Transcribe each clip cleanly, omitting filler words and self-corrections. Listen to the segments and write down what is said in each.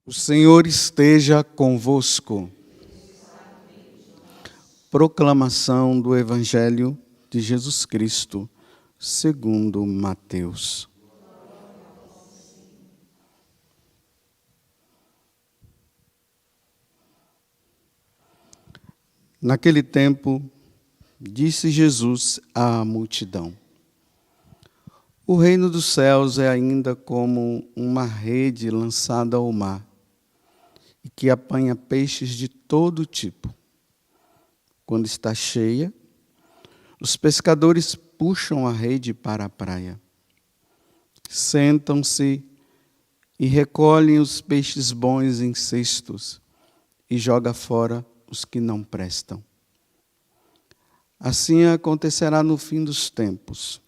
O Senhor esteja convosco. Proclamação do Evangelho de Jesus Cristo, segundo Mateus. Naquele tempo, disse Jesus à multidão: O reino dos céus é ainda como uma rede lançada ao mar, e que apanha peixes de todo tipo. Quando está cheia, os pescadores puxam a rede para a praia. Sentam-se e recolhem os peixes bons em cestos e jogam fora os que não prestam. Assim acontecerá no fim dos tempos.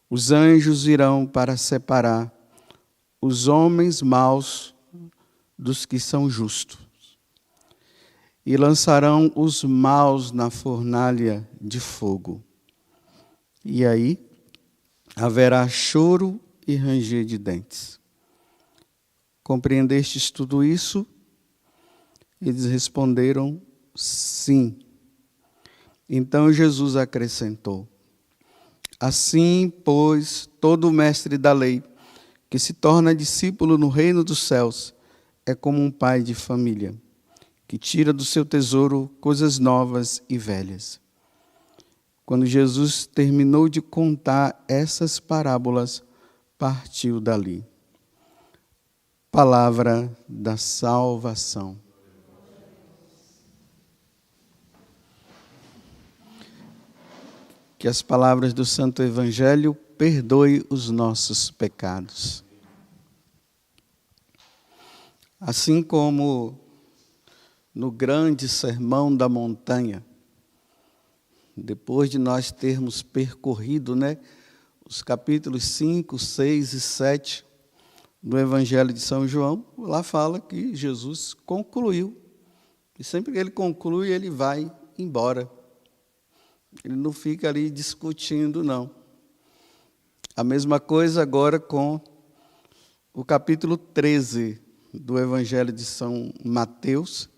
Os anjos virão para separar os homens maus dos que são justos, e lançarão os maus na fornalha de fogo. E aí haverá choro e ranger de dentes. Compreendestes tudo isso? Eles responderam: sim. Então Jesus acrescentou: assim, pois, todo mestre da lei que se torna discípulo no reino dos céus é como um pai de família, que tira do seu tesouro coisas novas e velhas. Quando Jesus terminou de contar essas parábolas, partiu dali. Palavra da salvação. Que as palavras do Santo Evangelho perdoem os nossos pecados. Assim como no grande sermão da montanha, depois de nós termos percorrido, os capítulos 5, 6 e 7 do Evangelho de São João, lá fala que Jesus concluiu. E sempre que ele conclui, ele vai embora. Ele não fica ali discutindo, não. A mesma coisa agora com o capítulo 13 do Evangelho de São Mateus,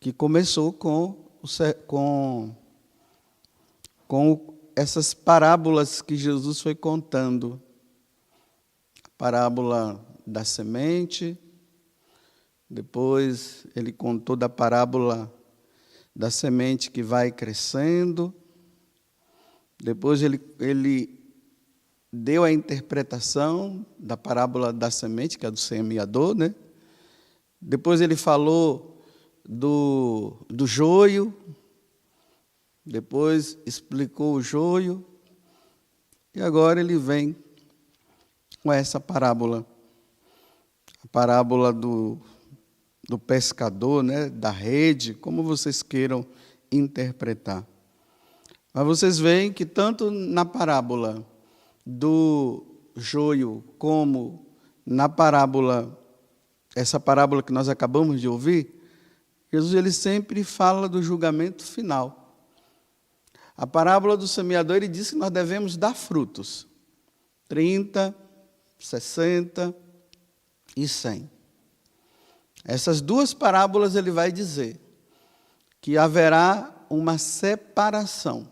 que começou com essas parábolas que Jesus foi contando. A parábola da semente, depois ele contou da parábola da semente que vai crescendo, depois ele deu a interpretação da parábola da semente, que é do semeador, Depois ele falou do joio, depois explicou o joio, e agora ele vem com essa parábola, a parábola do pescador, da rede, como vocês queiram interpretar. Mas vocês veem que tanto na parábola do joio, como na parábola, essa parábola que nós acabamos de ouvir, Jesus ele sempre fala do julgamento final. A parábola do semeador, ele diz que nós devemos dar frutos, 30, 60 e 100. Essas duas parábolas ele vai dizer que haverá uma separação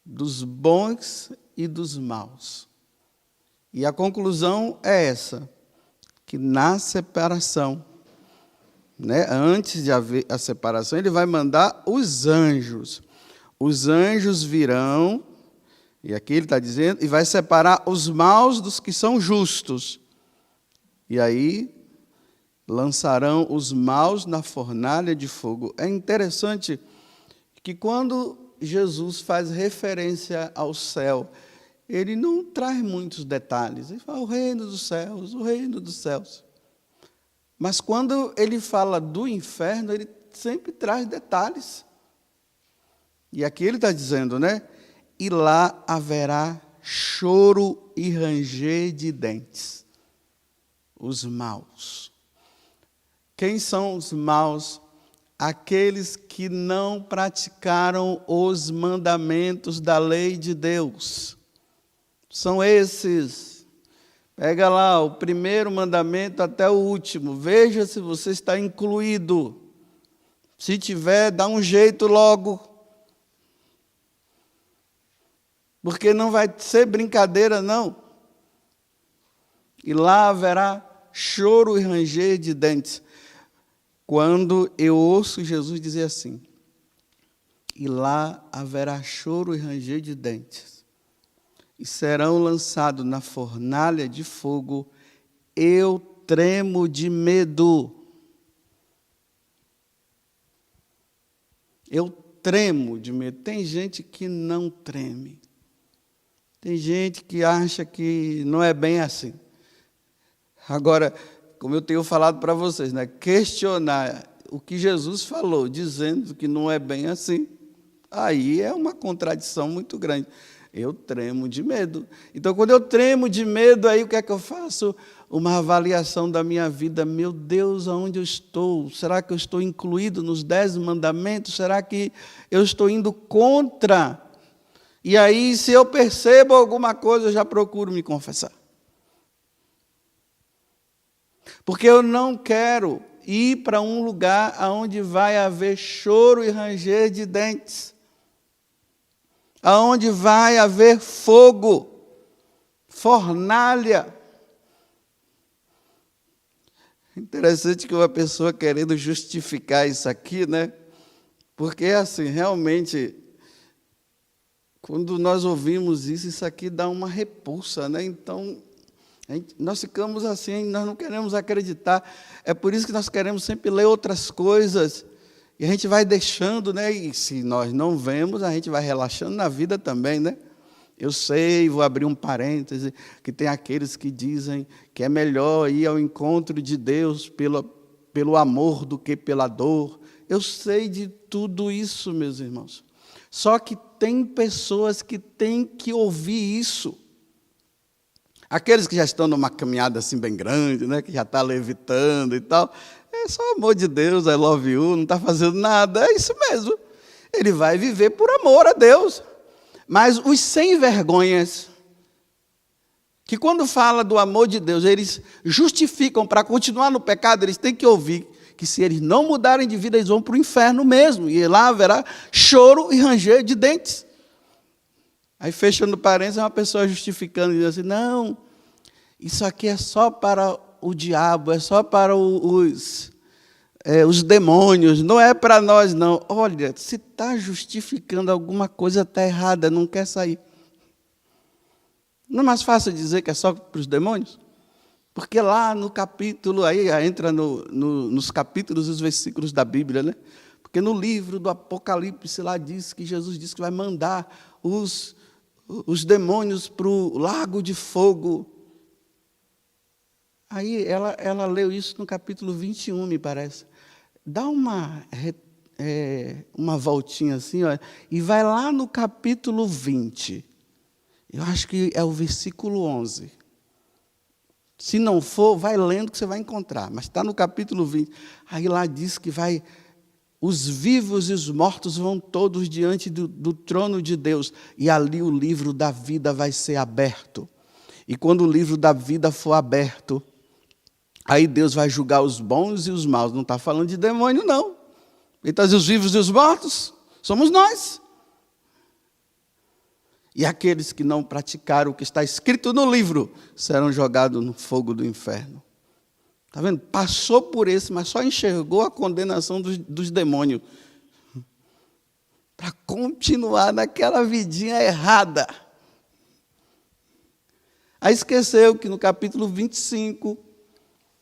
dos bons e dos maus. E a conclusão é essa, que na separação, antes de haver a separação, ele vai mandar os anjos. Os anjos virão, e aqui ele está dizendo, e vai separar os maus dos que são justos. E aí lançarão os maus na fornalha de fogo. É interessante que quando Jesus faz referência ao céu, ele não traz muitos detalhes. Ele fala o reino dos céus, o reino dos céus. Mas quando ele fala do inferno, ele sempre traz detalhes. E aqui ele está dizendo, e lá haverá choro e ranger de dentes. Os maus. Quem são os maus? Aqueles que não praticaram os mandamentos da lei de Deus. São esses Pega lá o primeiro mandamento até o último. Veja se você está incluído. Se tiver, dá um jeito logo. Porque não vai ser brincadeira, não. E lá haverá choro e ranger de dentes. Quando eu ouço Jesus dizer assim, e lá haverá choro e ranger de dentes, e serão lançados na fornalha de fogo, eu tremo de medo. Eu tremo de medo. Tem gente que não treme. Tem gente que acha que não é bem assim. Agora, como eu tenho falado para vocês, né, questionar o que Jesus falou, dizendo que não é bem assim, aí é uma contradição muito grande. Eu tremo de medo. Então, quando eu tremo de medo, aí o que é que eu faço? Uma avaliação da minha vida. Meu Deus, aonde eu estou? Será que eu estou incluído nos 10 mandamentos? Será que eu estou indo contra? E aí, se eu percebo alguma coisa, eu já procuro me confessar. Porque eu não quero ir para um lugar onde vai haver choro e ranger de dentes. Aonde vai haver fogo, fornalha. Interessante que uma pessoa querendo justificar isso aqui, né? Porque, assim, realmente, quando nós ouvimos isso, isso aqui dá uma repulsa, né? Então, nós ficamos assim, nós não queremos acreditar. É por isso que nós queremos sempre ler outras coisas. E a gente vai deixando, né? E se nós não vemos, a gente vai relaxando na vida também, né? Eu sei, vou abrir um parêntese, que tem aqueles que dizem que é melhor ir ao encontro de Deus pelo amor do que pela dor. Eu sei de tudo isso, meus irmãos. Só que tem pessoas que têm que ouvir isso. Aqueles que já estão numa caminhada assim bem grande, né? Que já está levitando e tal. É só amor de Deus, I love you, não está fazendo nada. É isso mesmo. Ele vai viver por amor a Deus. Mas os sem vergonhas, que quando fala do amor de Deus, eles justificam para continuar no pecado, eles têm que ouvir que se eles não mudarem de vida, eles vão para o inferno mesmo. E lá haverá choro e ranger de dentes. Aí, fechando parênteses, uma pessoa justificando, dizendo assim, não, isso aqui é só para o diabo, é só para os demônios, não é para nós, não. Olha, se está justificando alguma coisa, está errada, não quer sair. Não é mais fácil dizer que é só para os demônios? Porque lá no capítulo, aí entra nos capítulos e os versículos da Bíblia, né? Porque no livro do Apocalipse, lá diz que Jesus disse que vai mandar os demônios para o lago de fogo. Aí ela leu isso no capítulo 21, me parece. Dá uma voltinha assim, ó, e vai lá no capítulo 20. Eu acho que é o versículo 11. Se não for, vai lendo que você vai encontrar. Mas está no capítulo 20. Aí lá diz que os vivos e os mortos vão todos diante do trono de Deus. E ali o livro da vida vai ser aberto. E quando o livro da vida for aberto, aí Deus vai julgar os bons e os maus. Não está falando de demônio, não. Ele está dizendo os vivos e os mortos somos nós. E aqueles que não praticaram o que está escrito no livro serão jogados no fogo do inferno. Está vendo? Passou por esse, mas só enxergou a condenação dos demônios. Para continuar naquela vidinha errada. Aí esqueceu que no capítulo 25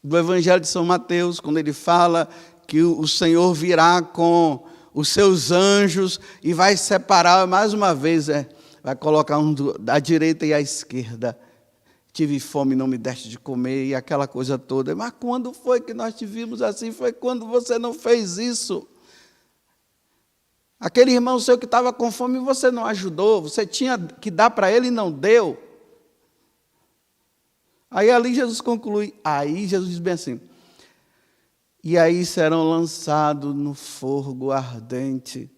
do Evangelho de São Mateus, quando ele fala que o Senhor virá com os seus anjos e vai separar, mais uma vez, vai colocar um da direita e à esquerda. Tive fome, não me deste de comer, e aquela coisa toda. Mas quando foi que nós te vimos assim? Foi quando você não fez isso. Aquele irmão seu que estava com fome, você não ajudou. Você tinha que dar para ele e não deu. Aí ali Jesus conclui. Aí Jesus diz bem assim. E aí serão lançados no fogo ardente.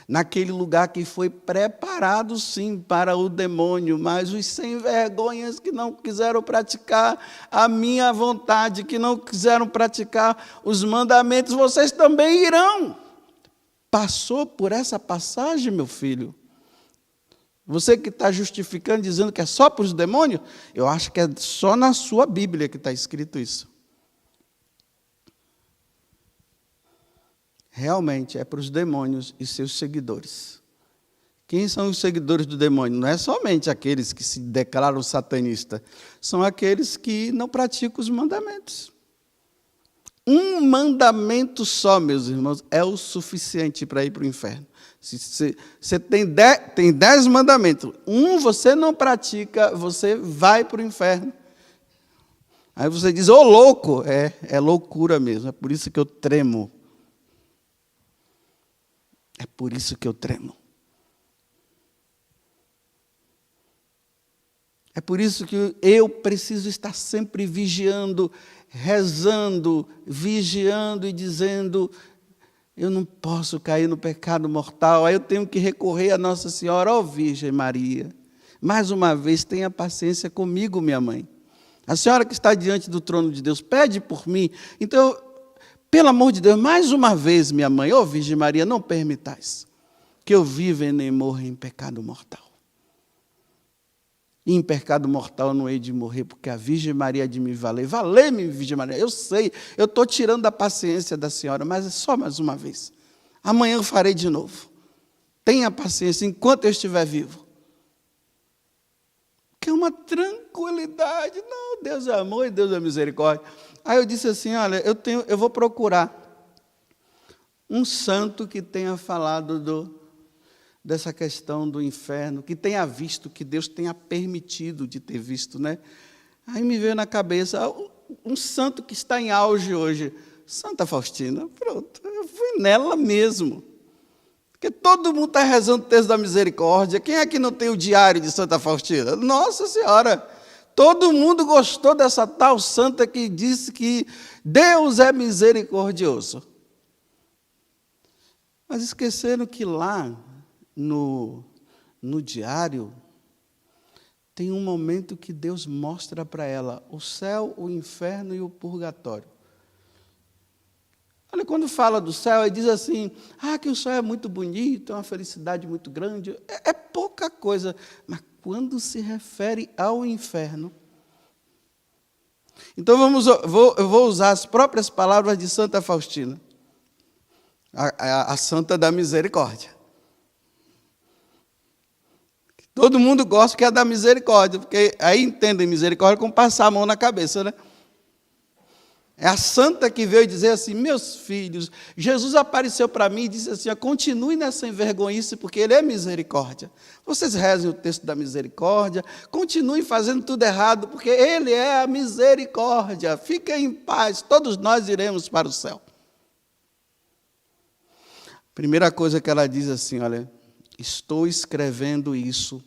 naquele lugar que foi preparado, sim, para o demônio, mas os sem vergonhas que não quiseram praticar a minha vontade, que não quiseram praticar os mandamentos, vocês também irão. Passou por essa passagem, meu filho? Você que está justificando, dizendo que é só para os demônios, eu acho que é só na sua Bíblia que está escrito isso. Realmente é para os demônios e seus seguidores. Quem são os seguidores do demônio? Não é somente aqueles que se declaram satanistas, são aqueles que não praticam os mandamentos. Um mandamento só, meus irmãos, é o suficiente para ir para o inferno. Se você tem 10 mandamentos, um você não pratica, você vai para o inferno. Aí você diz, ô louco, é loucura mesmo, é por isso que eu tremo. É por isso que eu tremo. É por isso que eu preciso estar sempre vigiando, rezando, vigiando e dizendo, eu não posso cair no pecado mortal, aí eu tenho que recorrer a Nossa Senhora, ó Virgem Maria. Mais uma vez, tenha paciência comigo, minha mãe. A senhora que está diante do trono de Deus, pede por mim. Então, pelo amor de Deus, mais uma vez, minha mãe, ó Virgem Maria, não permitais que eu viva e nem morra em pecado mortal. E em pecado mortal não hei de morrer, porque a Virgem Maria há de me valer. Valei-me, Virgem Maria. Eu sei, eu estou tirando a paciência da senhora, mas é só mais uma vez. Amanhã eu farei de novo. Tenha paciência enquanto eu estiver vivo. Que é uma tranquilidade. Não, Deus é amor e Deus é misericórdia. Aí eu disse assim, olha, eu vou procurar um santo que tenha falado dessa questão do inferno, que tenha visto, que Deus tenha permitido de ter visto, né? Aí me veio na cabeça um santo que está em auge hoje, Santa Faustina. Pronto, eu fui nela mesmo. Porque todo mundo está rezando o texto da misericórdia. Quem é que não tem o diário de Santa Faustina? Nossa Senhora! Todo mundo gostou dessa tal santa que disse que Deus é misericordioso. Mas esqueceram que lá, no diário, tem um momento que Deus mostra para ela o céu, o inferno e o purgatório. Olha, quando fala do céu, ele diz assim, que o céu é muito bonito, é uma felicidade muito grande. É pouca coisa, mas quando se refere ao inferno. Então, eu vou usar as próprias palavras de Santa Faustina, a santa da misericórdia. Todo mundo gosta que é da misericórdia, porque aí entendem misericórdia como passar a mão na cabeça, né? É a santa que veio dizer assim, meus filhos, Jesus apareceu para mim e disse assim, continue nessa envergonhice, porque Ele é misericórdia. Vocês rezem o texto da misericórdia, continuem fazendo tudo errado, porque Ele é a misericórdia. Fiquem em paz, todos nós iremos para o céu. Primeira coisa que ela diz assim, olha, estou escrevendo isso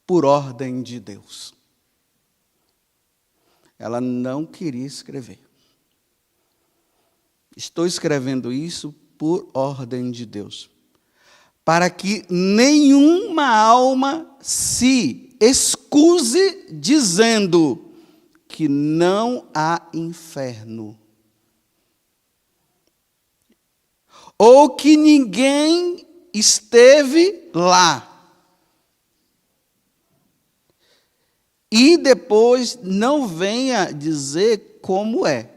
por ordem de Deus. Ela não queria escrever. Estou escrevendo isso por ordem de Deus, para que nenhuma alma se excuse dizendo que não há inferno, ou que ninguém esteve lá. E depois não venha dizer como é.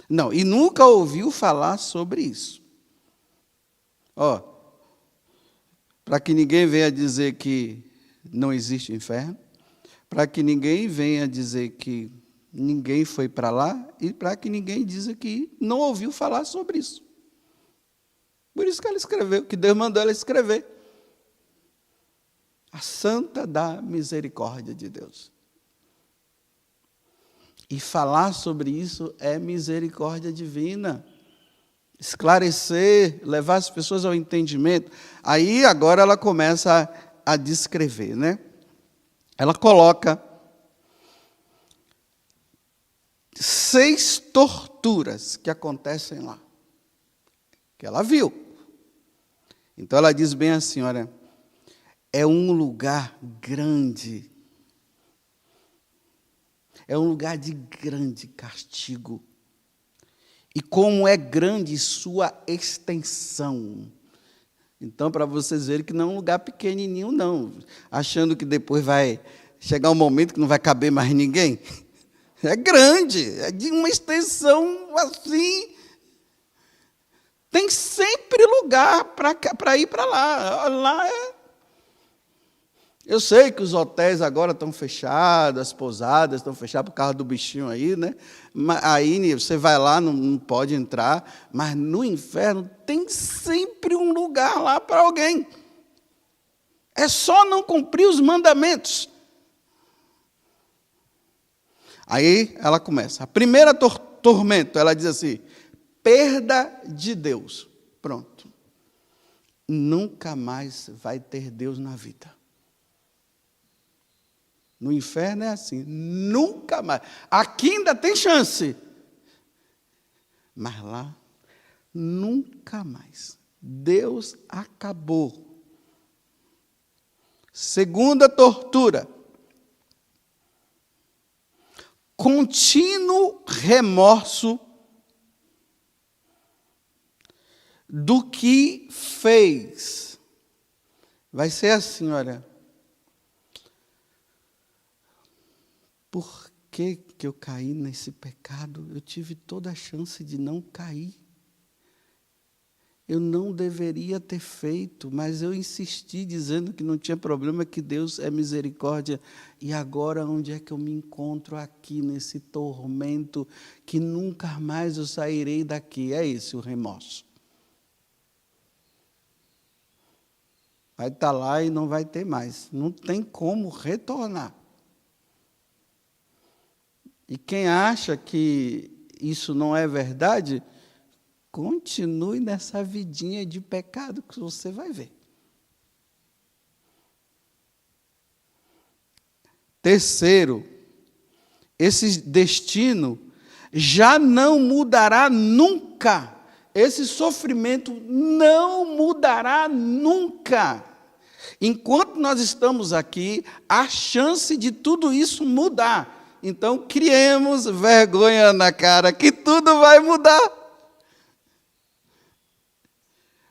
Não, e nunca ouviu falar sobre isso. Para que ninguém venha dizer que não existe inferno, para que ninguém venha dizer que ninguém foi para lá, e para que ninguém diga que não ouviu falar sobre isso. Por isso que ela escreveu, que Deus mandou ela escrever. A santa da misericórdia de Deus. E falar sobre isso é misericórdia divina. Esclarecer, levar as pessoas ao entendimento. Aí agora ela começa a descrever, né? Ela coloca 6 torturas que acontecem lá. porque ela viu. Então ela diz bem assim, olha, é um lugar grande. É um lugar de grande castigo. E como é grande sua extensão. Então, para vocês verem que não é um lugar pequenininho, não. Achando que depois vai chegar um momento que não vai caber mais ninguém. É grande, é de uma extensão assim. Tem sempre lugar para ir para lá. Lá é... Eu sei que os hotéis agora estão fechados, as pousadas estão fechadas por causa do bichinho aí, né? Aí você vai lá, não pode entrar, mas no inferno tem sempre um lugar lá para alguém. É só não cumprir os mandamentos. Aí ela começa. A primeira tormento, ela diz assim, perda de Deus. Pronto. Nunca mais vai ter Deus na vida. No inferno é assim, nunca mais. Aqui ainda tem chance. Mas lá, nunca mais. Deus acabou. Segunda tortura. Contínuo remorso do que fez. Vai ser assim, olha. Por que eu caí nesse pecado? Eu tive toda a chance de não cair. Eu não deveria ter feito, mas eu insisti dizendo que não tinha problema, que Deus é misericórdia. E agora onde é que eu me encontro aqui, nesse tormento, que nunca mais eu sairei daqui? É esse o remorso. Vai estar lá e não vai ter mais. Não tem como retornar. E quem acha que isso não é verdade, continue nessa vidinha de pecado que você vai ver. Terceiro, esse destino já não mudará nunca. Esse sofrimento não mudará nunca. Enquanto nós estamos aqui, há chance de tudo isso mudar. Então, criemos vergonha na cara, que tudo vai mudar.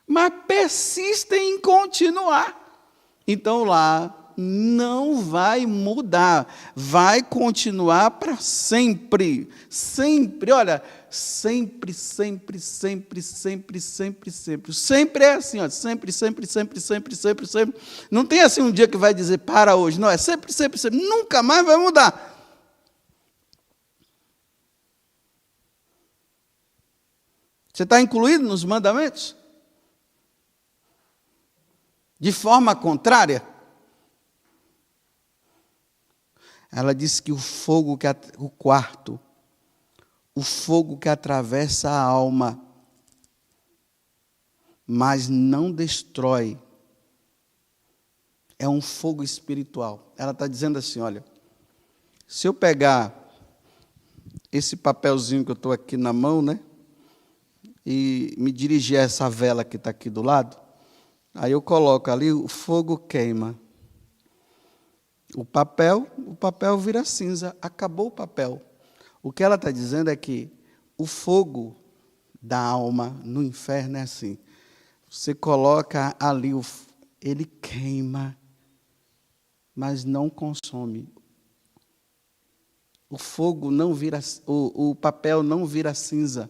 Mas persistem em continuar. Então, lá não vai mudar. Vai continuar para sempre. Sempre, olha, sempre, sempre, sempre, sempre, sempre, sempre. Sempre é assim, ó, sempre, sempre, sempre, sempre, sempre, sempre. Não tem assim um dia que vai dizer para hoje. Não, é sempre, sempre, sempre. Nunca mais vai mudar. Você está incluído nos mandamentos? De forma contrária? Ela diz que o fogo o quarto, o fogo que atravessa a alma, mas não destrói, é um fogo espiritual. Ela está dizendo assim, olha, se eu pegar esse papelzinho que eu estou aqui na mão, né? E me dirigir a essa vela que está aqui do lado, aí eu coloco ali, o fogo queima. O papel vira cinza, acabou o papel. O que ela está dizendo é que o fogo da alma no inferno é assim. Você coloca ali, ele queima, mas não consome. O fogo não vira, o papel não vira cinza.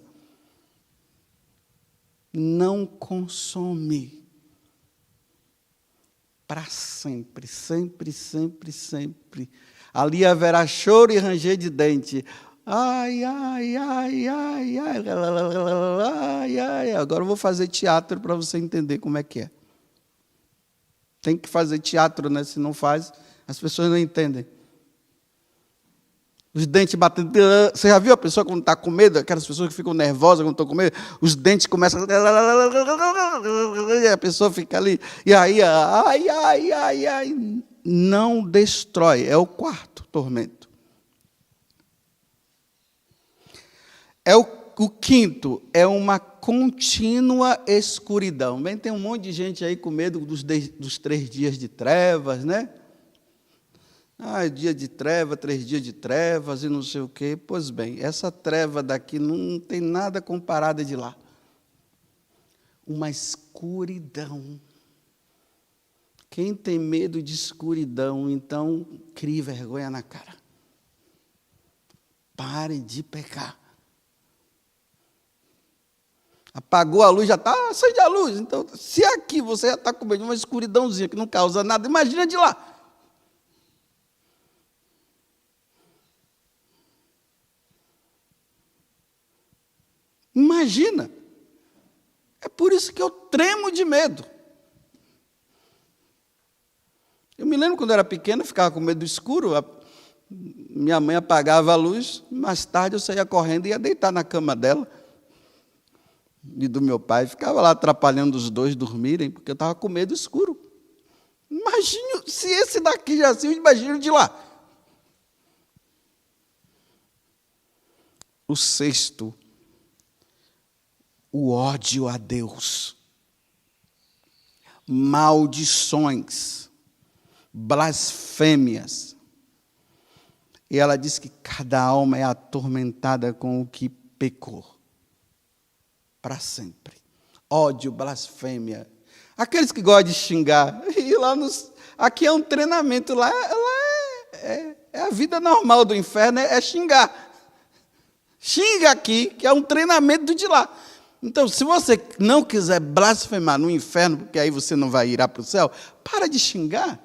Não consome para sempre, sempre, sempre, sempre. Ali haverá choro e ranger de dente. Ai, ai, ai, ai, ai, ai, ai. Agora eu vou fazer teatro para você entender como é que é. Tem que fazer teatro, né? Se não faz, as pessoas não entendem. Os dentes batendo. Você já viu a pessoa quando está com medo? Aquelas pessoas que ficam nervosas quando estão com medo. Os dentes começam. E a pessoa fica ali. E aí, ai, ai, ai, ai. Não destrói. É o quarto tormento. É o o quinto é uma contínua escuridão. Bem, tem um monte de gente aí com medo dos 3 dias de trevas, né? Dia de treva, 3 dias de trevas e não sei o quê. Pois bem, essa treva daqui não tem nada comparada de lá. Uma escuridão. Quem tem medo de escuridão, então, crie vergonha na cara. Pare de pecar. Apagou a luz, já está, acende a luz. Então, se aqui você já está com medo de uma escuridãozinha que não causa nada, imagina de lá. Imagina. É por isso que eu tremo de medo. Eu me lembro quando eu era pequeno, eu ficava com medo do escuro. Minha mãe apagava a luz, mais tarde eu saía correndo e ia deitar na cama dela e do meu pai. Ficava lá atrapalhando os dois dormirem, porque eu estava com medo escuro. Imagino, se esse daqui já assim, eu imagino de lá. O sexto, o ódio a Deus. Maldições, blasfêmias. E ela diz que cada alma é atormentada com o que pecou. Para sempre. Ódio, blasfêmia. Aqueles que gostam de xingar. E lá aqui é um treinamento. Lá é a vida normal do inferno, é xingar. Xinga aqui, que é um treinamento de lá. Então, se você não quiser blasfemar no inferno, porque aí você não vai ir para o céu, para de xingar.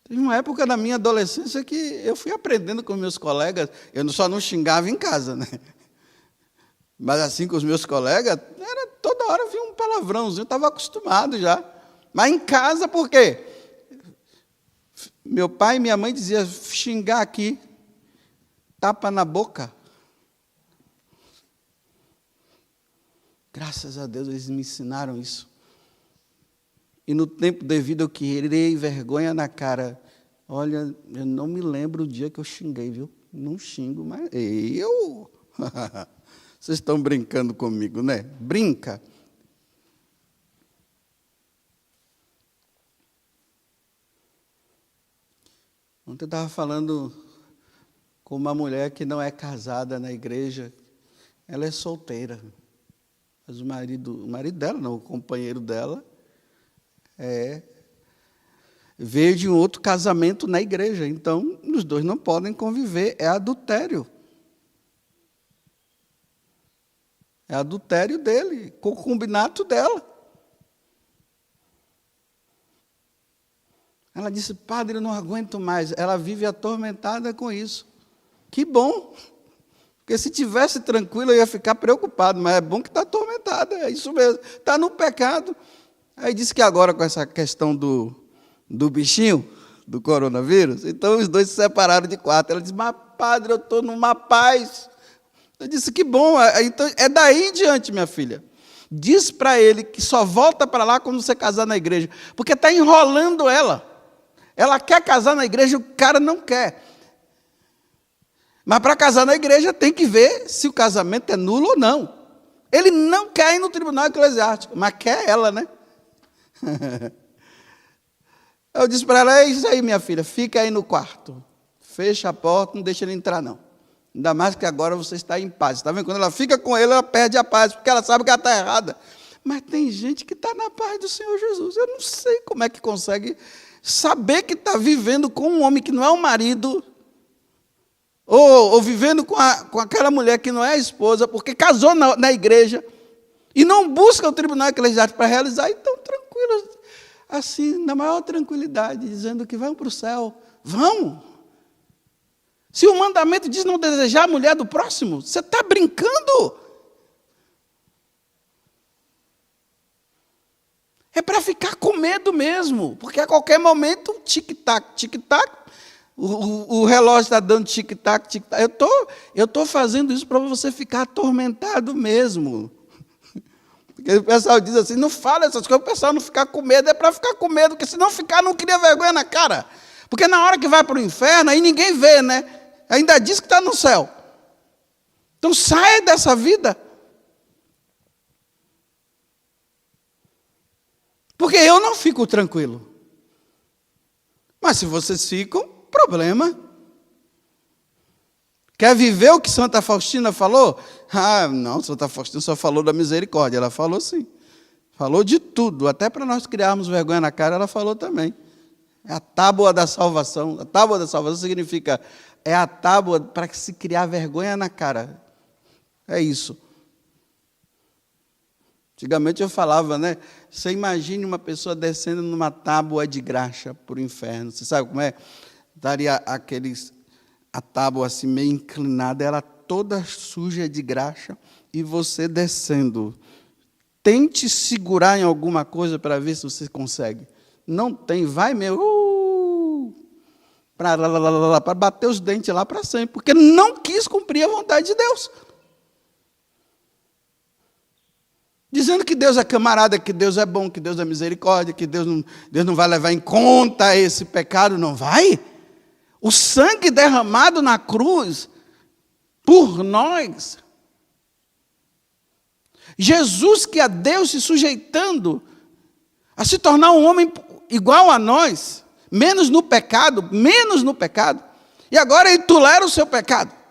Teve uma época na minha adolescência que eu fui aprendendo com meus colegas, eu só não xingava em casa, né? Mas assim com os meus colegas, toda hora vinha um palavrãozinho, eu estava acostumado já. Mas em casa, por quê? Meu pai e minha mãe diziam, xingar aqui, tapa na boca. Graças a Deus eles me ensinaram isso. E no tempo devido eu queria vergonha na cara. Olha, eu não me lembro o dia que eu xinguei, viu? Não xingo, mas eu... Vocês estão brincando comigo, né? Brinca. Ontem eu estava falando com uma mulher que não é casada na igreja. Ela é solteira. Mas o marido dela, não, o companheiro dela, veio de um outro casamento na igreja. Então, os dois não podem conviver. É adultério. É adultério dele, concubinato dela. Ela disse, padre, eu não aguento mais. Ela vive atormentada com isso. Que bom. Porque se tivesse tranquilo, eu ia ficar preocupado. Mas é bom que está atormentada, é isso mesmo. Está no pecado. Aí disse que agora com essa questão do bichinho, do coronavírus, então os dois se separaram de quarto. Ela disse, mas padre, eu estou numa paz. Eu disse, que bom. Então, é daí em diante, minha filha. Diz para ele que só volta para lá quando você casar na igreja. Porque está enrolando ela. Ela quer casar na igreja, o cara não quer. Mas para casar na igreja tem que ver se o casamento é nulo ou não. Ele não quer ir no tribunal eclesiástico, mas quer ela, né? Eu disse para ela, é isso aí, minha filha, fica aí no quarto. Fecha a porta, não deixa ele entrar, não. Ainda mais que agora você está em paz. Está vendo? Quando ela fica com ele, ela perde a paz, porque ela sabe que ela está errada. Mas tem gente que está na paz do Senhor Jesus. Eu não sei como é que consegue saber que está vivendo com um homem que não é o marido, ou vivendo com aquela mulher que não é a esposa, porque casou na igreja, e não busca o tribunal eclesiástico para realizar, então tranquilo, assim, na maior tranquilidade, dizendo que vão para o céu. Vão! Se o mandamento diz não desejar a mulher do próximo, você está brincando? É para ficar com medo mesmo, porque a qualquer momento, tic-tac, tic-tac, o relógio está dando tic-tac, tic-tac. Eu estou fazendo isso para você ficar atormentado mesmo. Porque o pessoal diz assim, não fala essas coisas, o pessoal não ficar com medo, é para ficar com medo, porque se não ficar, não cria vergonha na cara. Porque na hora que vai para o inferno, aí ninguém vê, né? Ainda diz que está no céu. Então saia dessa vida. Porque eu não fico tranquilo. Mas se vocês ficam, problema. Quer viver o que Santa Faustina falou? Ah, não, Santa Faustina só falou da misericórdia. Ela falou sim. Falou de tudo. Até para nós criarmos vergonha na cara, ela falou também. É a tábua da salvação. A tábua da salvação significa, é a tábua para que se criar vergonha na cara. É isso. Antigamente eu falava, né? Você imagine uma pessoa descendo numa tábua de graxa para o inferno. Você sabe como é? Daria a tábua assim meio inclinada, ela toda suja de graxa, e você descendo. Tente segurar em alguma coisa para ver se você consegue. Não tem, vai mesmo. Para bater os dentes lá para sempre, porque não quis cumprir a vontade de Deus. Dizendo que Deus é camarada, que Deus é bom, que Deus é misericórdia, que Deus não vai levar em conta esse pecado. Não vai. O sangue derramado na cruz por nós. Jesus, que é Deus, se sujeitando a se tornar um homem igual a nós, menos no pecado. E agora ele tolera o seu pecado.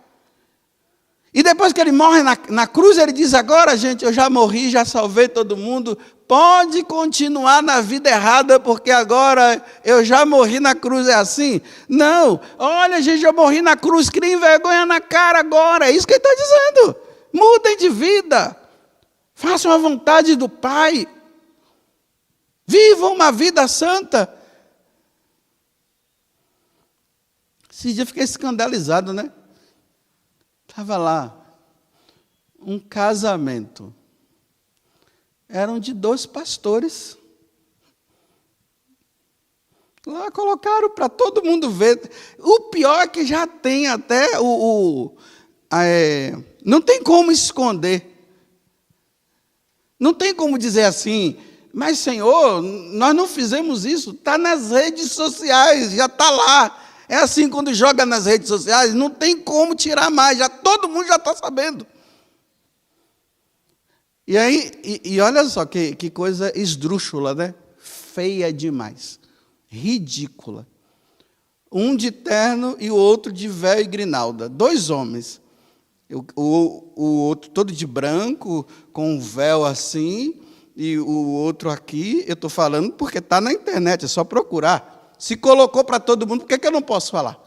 E depois que ele morre na cruz, ele diz, agora, gente, eu já morri, já salvei todo mundo, pode continuar na vida errada, porque agora eu já morri na cruz, é assim? Não, olha, gente, eu morri na cruz, criem vergonha na cara agora, é isso que ele está dizendo. Mudem de vida, façam a vontade do Pai, vivam uma vida santa. Esse dia eu fiquei escandalizado, né? Estava lá, um casamento. Eram de 2 pastores. Lá colocaram para todo mundo ver. O pior é que já tem até não tem como esconder. Não tem como dizer assim, mas Senhor, nós não fizemos isso. Está nas redes sociais, já está lá. É assim, quando joga nas redes sociais, não tem como tirar mais, todo mundo já está sabendo. E aí, olha só que coisa esdrúxula, né? Feia demais, ridícula. Um de terno e o outro de véu e grinalda, 2 homens. O outro todo de branco, com um véu assim, e o outro aqui, eu estou falando porque está na internet, é só procurar. Se colocou para todo mundo, por que eu não posso falar?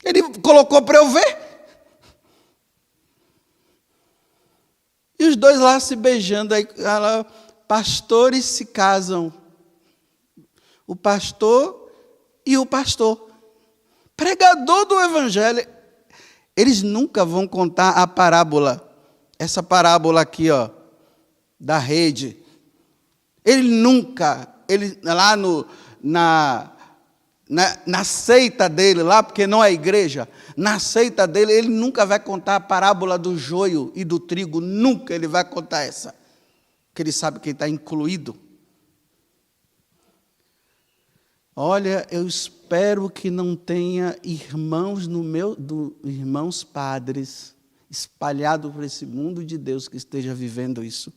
Ele colocou para eu ver. E os 2 lá se beijando, aí pastores se casam. O pastor e o pastor. Pregador do evangelho. Eles nunca vão contar a parábola. Essa parábola aqui, ó, da rede. Ele lá na seita dele, lá, porque não é igreja, na seita dele, ele nunca vai contar a parábola do joio e do trigo, nunca ele vai contar essa, porque ele sabe que está incluído. Olha, eu espero que não tenha irmãos irmãos padres espalhados por esse mundo de Deus que esteja vivendo isso.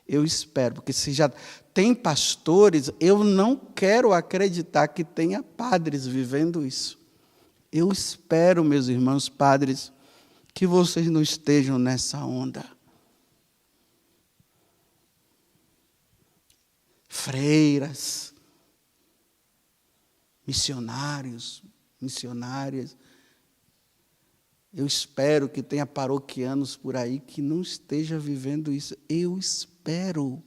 Eu espero, porque se já tem pastores, eu não quero acreditar que tenha padres vivendo isso. Eu espero, meus irmãos padres, que vocês não estejam nessa onda. Freiras, missionários, missionárias. Eu espero que tenha paroquianos por aí que não esteja vivendo isso. Eu espero.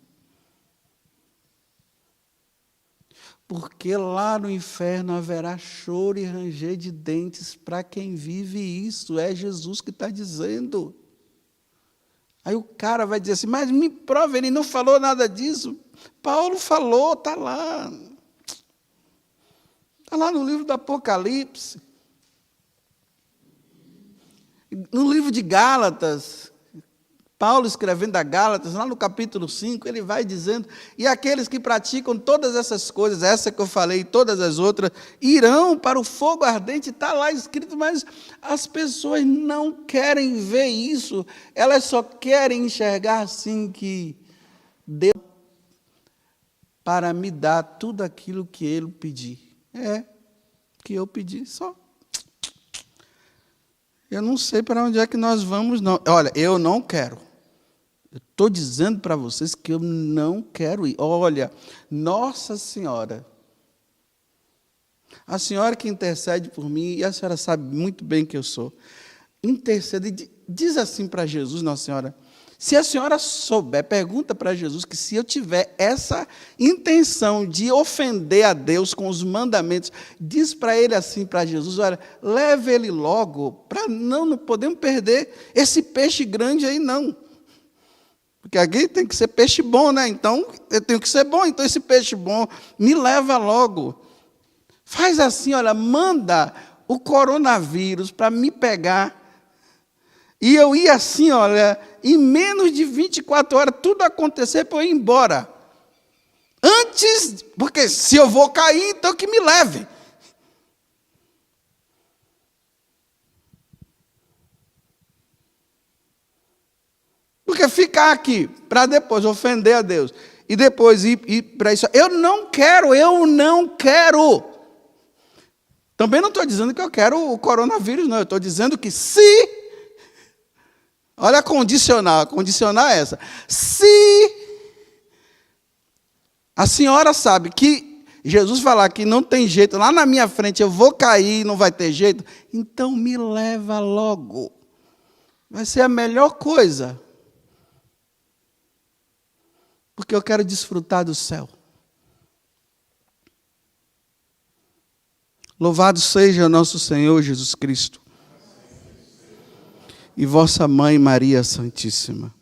Porque lá no inferno haverá choro e ranger de dentes para quem vive isso. É Jesus que está dizendo. Aí o cara vai dizer assim, mas me prova, ele não falou nada disso. Paulo falou, está lá. Está lá no livro do Apocalipse. No livro de Gálatas, Paulo, escrevendo a Gálatas, lá no capítulo 5, ele vai dizendo, e aqueles que praticam todas essas coisas, essa que eu falei, e todas as outras, irão para o fogo ardente, está lá escrito, mas as pessoas não querem ver isso, elas só querem enxergar assim que Deus para me dar tudo aquilo que Ele pedir. Que eu pedi só. Eu não sei para onde é que nós vamos, não. Olha, eu não quero. Eu estou dizendo para vocês que eu não quero ir. Olha, Nossa Senhora, a senhora que intercede por mim, e a senhora sabe muito bem que eu sou, intercede, diz assim para Jesus, Nossa Senhora, se a senhora souber, pergunta para Jesus que se eu tiver essa intenção de ofender a Deus com os mandamentos, diz para ele assim, para Jesus, olha, leve ele logo, para não podemos perder esse peixe grande aí não. Porque aqui tem que ser peixe bom, né? Então, eu tenho que ser bom, então esse peixe bom me leva logo. Faz assim, olha, manda o coronavírus para me pegar. E eu ia assim, olha, em menos de 24 horas, tudo acontecer para eu ir embora. Antes, porque se eu vou cair, então que me leve. Porque ficar aqui para depois ofender a Deus e depois ir para isso. Eu não quero. Também não estou dizendo que eu quero o coronavírus, não. Eu estou dizendo que se... Olha a condicional é essa. Se a senhora sabe que Jesus falar que não tem jeito, lá na minha frente eu vou cair, não vai ter jeito, então me leva logo. Vai ser a melhor coisa. Porque eu quero desfrutar do céu. Louvado seja nosso Senhor Jesus Cristo. E vossa Mãe Maria Santíssima.